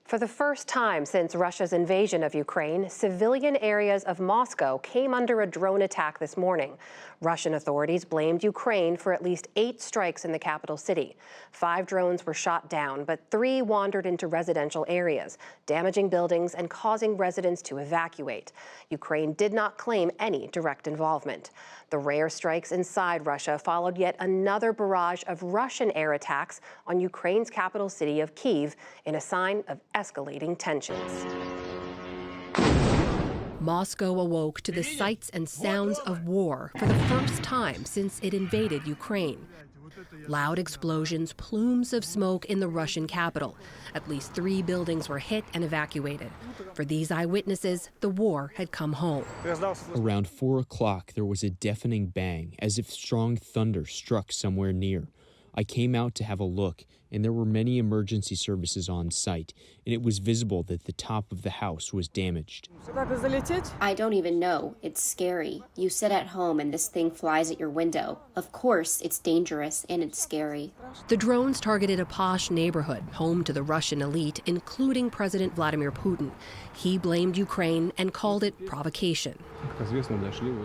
For the first time since Russia's invasion of Ukraine, civilian areas of Moscow came under a drone attack this morning. Russian authorities blamed Ukraine for at least 8 strikes in the capital city. 5 drones were shot down, but 3 wandered into residential areas, damaging buildings and causing residents to evacuate. Ukraine did not claim any direct involvement. The rare strikes inside Russia followed yet another barrage of Russian air attacks on Ukraine's capital city of Kyiv in a sign of escalating tensions. Moscow awoke to the sights and sounds of war for the first time since it invaded Ukraine. Loud explosions, plumes of smoke in the Russian capital. At least 3 buildings were hit and evacuated. For these eyewitnesses, the war had come home. Around 4 o'clock, there was a deafening bang, as if strong thunder struck somewhere near. I came out to have a look, and there were many emergency services on site, and it was visible that the top of the house was damaged. I don't even know. It's scary. You sit at home and this thing flies at your window. Of course, it's dangerous and it's scary. The drones targeted a posh neighborhood, home to the Russian elite, including President Vladimir Putin. He blamed Ukraine and called it provocation.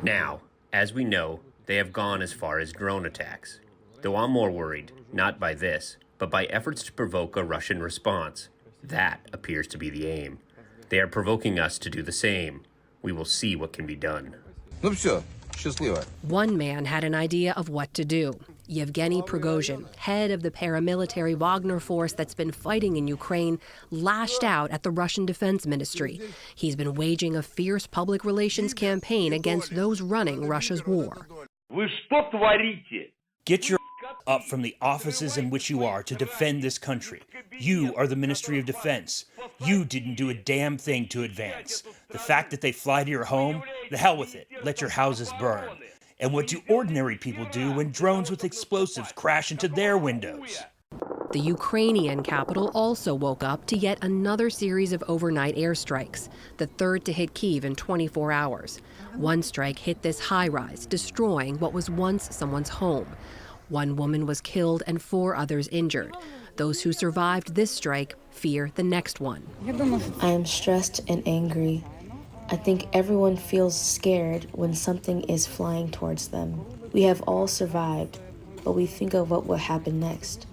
Now, as we know, they have gone as far as drone attacks. Though I'm more worried, not by this, but by efforts to provoke a Russian response. That appears to be the aim. They are provoking us to do the same. We will see what can be done. One man had an idea of what to do. Yevgeny Prigozhin, head of the paramilitary Wagner force that's been fighting in Ukraine, lashed out at the Russian Defense Ministry. He's been waging a fierce public relations campaign against those running Russia's war. Get your up from the offices in which you are to defend this country. You are the Ministry of Defense. You didn't do a damn thing to advance. The fact that they fly to your home, the hell with it. Let your houses burn. And what do ordinary people do when drones with explosives crash into their windows? The Ukrainian capital also woke up to yet another series of overnight airstrikes, the third to hit Kyiv in 24 hours. One strike hit this high-rise, destroying what was once someone's home. 1 woman was killed and 4 others injured. Those who survived this strike fear the next one. I am stressed and angry. I think everyone feels scared when something is flying towards them. We have all survived, but we think of what will happen next.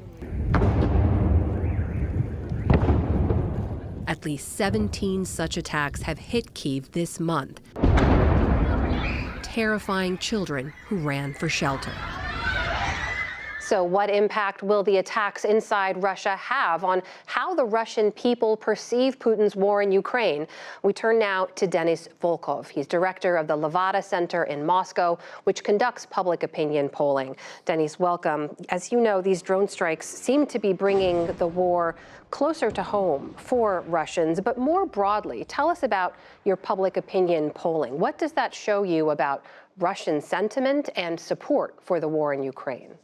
At least 17 such attacks have hit Kyiv this month, terrifying children who ran for shelter. So what impact will the attacks inside Russia have on how the Russian people perceive Putin's war in Ukraine? We turn now to Denis Volkov. He's director of the Levada Center in Moscow, which conducts public opinion polling. Denis, welcome. As you know, these drone strikes seem to be bringing the war closer to home for Russians. But more broadly, tell us about your public opinion polling. What does that show you about Russian sentiment and support for the war in Ukraine?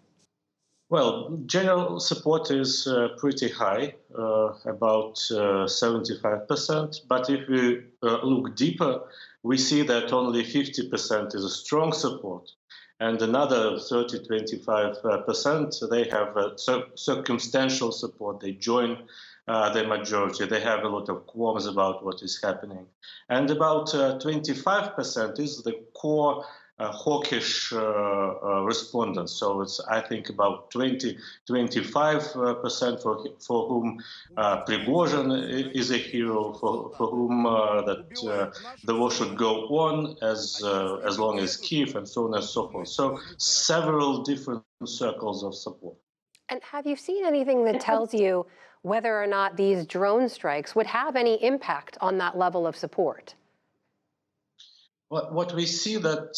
Well, general support is pretty high, about 75%. But if we look deeper, we see that only 50% is a strong support. And another 30-25%, they have circumstantial support. They join the majority. They have a lot of qualms about what is happening. And about 25% is the core hawkish respondents. So it's, I think, about 20-25% for whom Prigozhin is a hero, for whom the war should go on as long as Kyiv, and so on and so forth. So several different circles of support. And have you seen anything that tells you whether or not these drone strikes would have any impact on that level of support? What we see that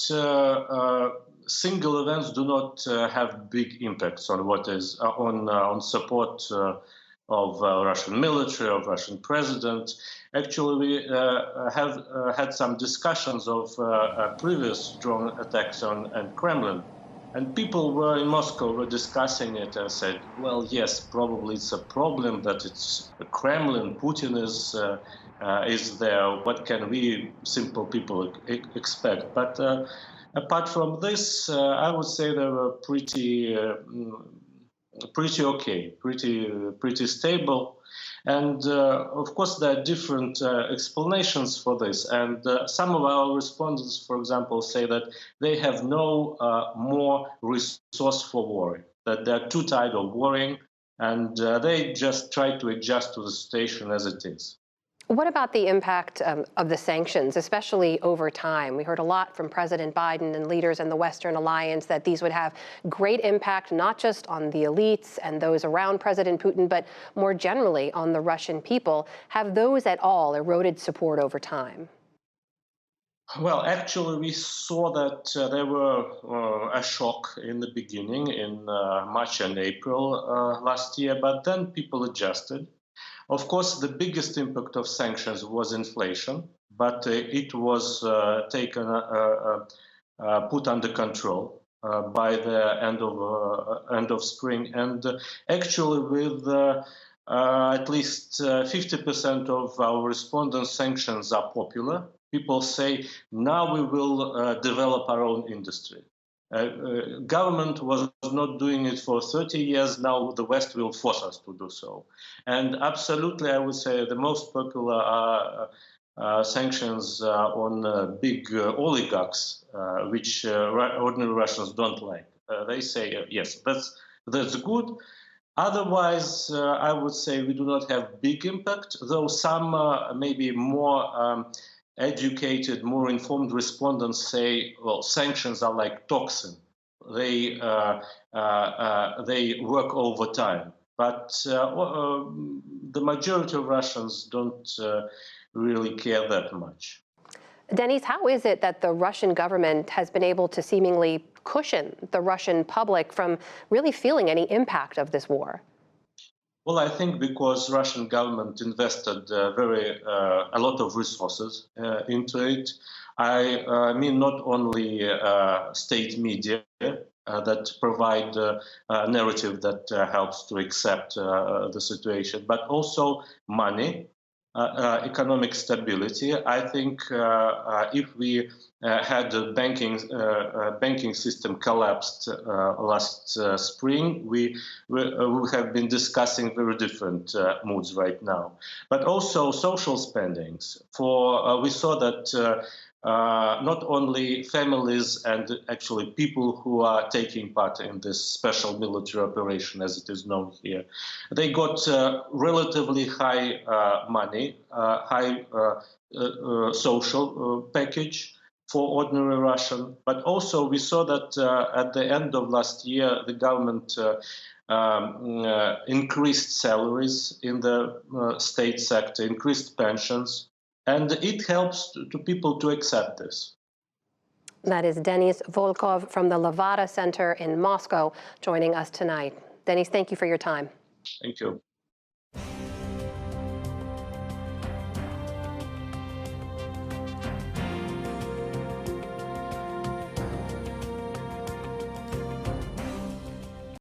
single events do not have big impacts on what is on support of Russian military, of Russian president. Actually, we have had some discussions of previous drone attacks on Kremlin, and people were in Moscow were discussing it and said, well, yes, probably it's a problem that it's the Kremlin, Putin is there. What can we simple people expect? But apart from this, I would say there were pretty pretty okay, pretty stable. And of course, there are different explanations for this. And some of our respondents, for example, say that they have no more resource for worry, that they're too tired of worrying, and they just try to adjust to the situation as it is. What about the impact of the sanctions, especially over time? We heard a lot from President Biden and leaders in the Western alliance that these would have great impact, not just on the elites and those around President Putin, but more generally on the Russian people. Have those at all eroded support over time? Well, actually, we saw that there were a shock in the beginning in March and April last year, but then people adjusted. Of course, the biggest impact of sanctions was inflation, but it was put under control by the end of spring, and actually, with at least 50% of our respondents, sanctions are popular. People say now we will develop our own industry. Government was not doing it for 30 years. Now the West will force us to do so. And absolutely, I would say the most popular are sanctions on big oligarchs, which ordinary Russians don't like. They say, yes, that's good. Otherwise, I would say we do not have big impact, though some maybe more educated, more informed respondents say, well, sanctions are like toxin. They work over time. But the majority of Russians don't really care that much. Denis, how is it that the Russian government has been able to seemingly cushion the Russian public from really feeling any impact of this war? Well, I think because Russian government invested a lot of resources into it. I mean, not only state media that provide a narrative that helps to accept the situation, but also money, economic stability. I think if we had the banking system collapsed last spring, we have been discussing very different moods right now. But also social spendings. We saw that not only families and actually people who are taking part in this special military operation, as it is known here, they got relatively high money, high social package for ordinary Russian. But also we saw that at the end of last year, the government increased salaries in the state sector, increased pensions, and it helps to people to accept this. That is Denis Volkov from the Levada Center in Moscow joining us tonight. Denis, thank you for your time. Thank you.